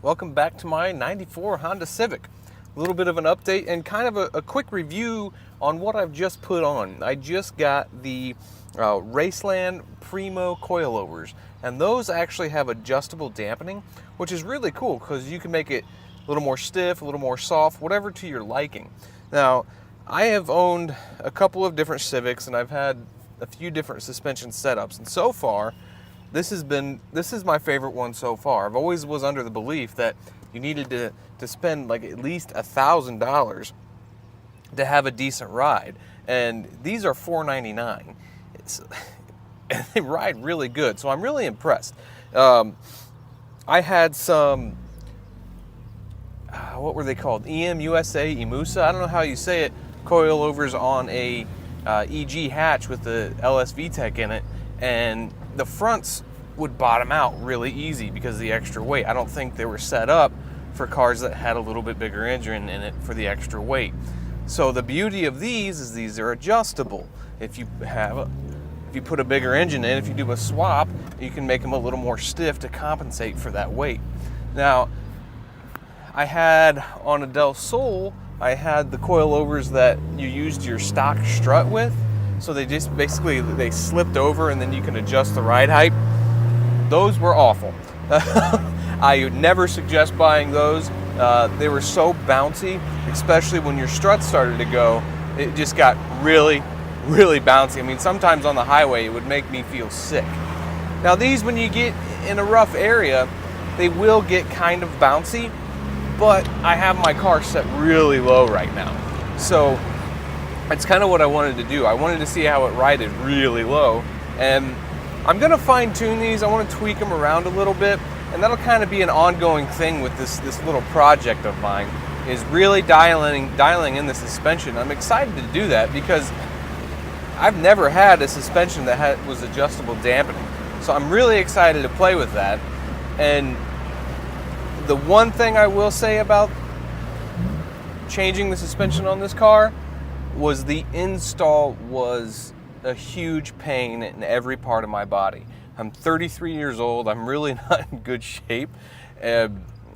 Welcome back to my 94 Honda Civic. A little bit of an update and kind of a quick review on what I've just put on. I just got the Raceland Primo Coilovers, and those actually have adjustable dampening, which is really cool because you can make it a little more stiff, a little more soft, whatever to your liking. Now, I have owned a couple of different Civics and I've had a few different suspension setups, and so far this is my favorite one so far. I've always was under the belief that you needed to spend like at least $1,000 to have a decent ride, and these are $499. They ride really good, so I'm really impressed. I had some what were they called? EMUSA, I don't know how you say it, coilovers on a EG hatch with the LS VTEC in it, and the fronts would bottom out really easy because of the extra weight. I don't think they were set up for cars that had a little bit bigger engine in it for the extra weight. So the beauty of these is these are adjustable. If you put a bigger engine in, if you do a swap, you can make them a little more stiff to compensate for that weight. Now, I had on a Del Sol, I had the coilovers that you used your stock strut with. So they just basically, they slipped over and then you can adjust the ride height. Those were awful. I would never suggest buying those. They were so bouncy, especially when your struts started to go. It just got really, really bouncy. I mean, sometimes on the highway, it would make me feel sick. Now these, when you get in a rough area, they will get kind of bouncy, but I have my car set really low right now. So it's kind of what I wanted to do. I wanted to see how it rided really low, and I'm gonna fine tune these. I want to tweak them around a little bit, and that'll kind of be an ongoing thing with this little project of mine, is really dialing in the suspension. I'm excited to do that because I've never had a suspension that was adjustable dampening. So I'm really excited to play with that. And the one thing I will say about changing the suspension on this car was the install was a huge pain in every part of my body. I'm 33 years old. I'm really not in good shape.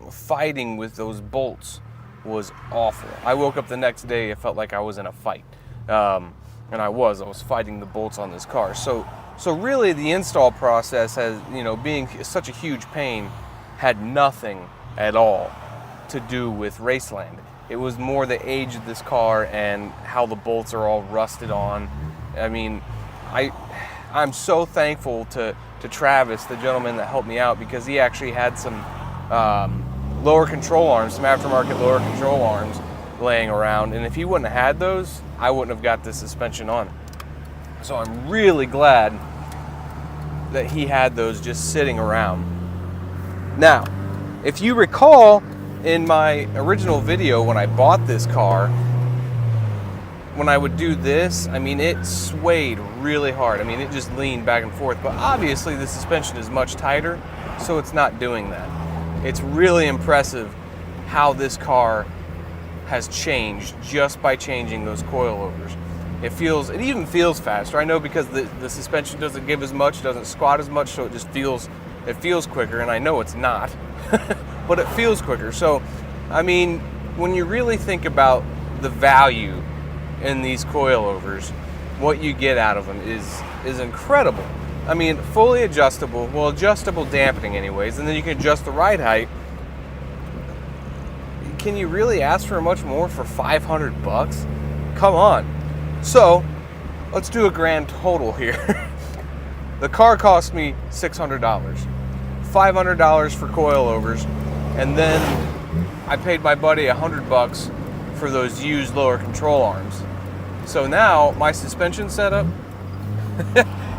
Fighting with those bolts was awful. I woke up the next day, it felt like I was in a fight. And I was fighting the bolts on this car. So really the install process has, being such a huge pain, had nothing at all to do with Raceland. It was more the age of this car and how the bolts are all rusted on. I mean, I'm so thankful to Travis, the gentleman that helped me out, because he actually had some lower control arms, some aftermarket lower control arms laying around. And if he wouldn't have had those, I wouldn't have got this suspension on. So I'm really glad that he had those just sitting around. Now, if you recall, in my original video when I bought this car, when I would do this, I mean, it swayed really hard. I mean, it just leaned back and forth, but obviously the suspension is much tighter, so it's not doing that. It's really impressive how this car has changed just by changing those coilovers. It even feels faster. I know because the suspension doesn't give as much, doesn't squat as much, so it feels quicker, and I know it's not. But it feels quicker. So, I mean, when you really think about the value in these coilovers, what you get out of them is incredible. I mean, fully adjustable, well, adjustable dampening anyways, and then you can adjust the ride height. Can you really ask for much more for $500? Come on. So, let's do a grand total here. The car cost me $600. $500 for coilovers, and then I paid my buddy $100 for those used lower control arms. So now my suspension setup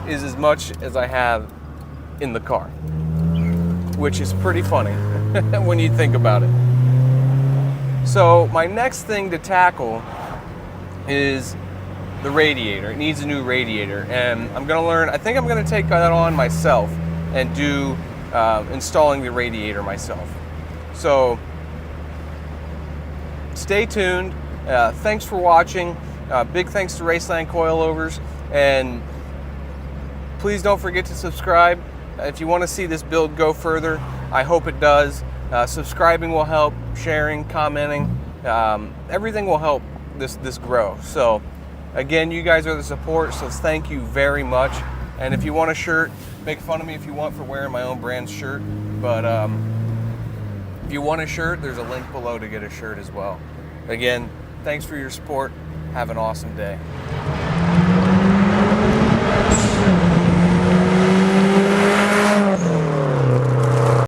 is as much as I have in the car, which is pretty funny when you think about it. So my next thing to tackle is the radiator. It needs a new radiator, and I think I'm gonna take that on myself and do installing the radiator myself. So stay tuned. Thanks for watching. Big thanks to Raceland Coilovers, and please don't forget to subscribe if you want to see this build go further. I hope it does. Subscribing will help, sharing, commenting, everything will help this grow. So again, you guys are the support, so thank you very much. And if you want a shirt, make fun of me if you want for wearing my own brand shirt, but if you want a shirt, there's a link below to get a shirt as well. Again, thanks for your support. Have an awesome day.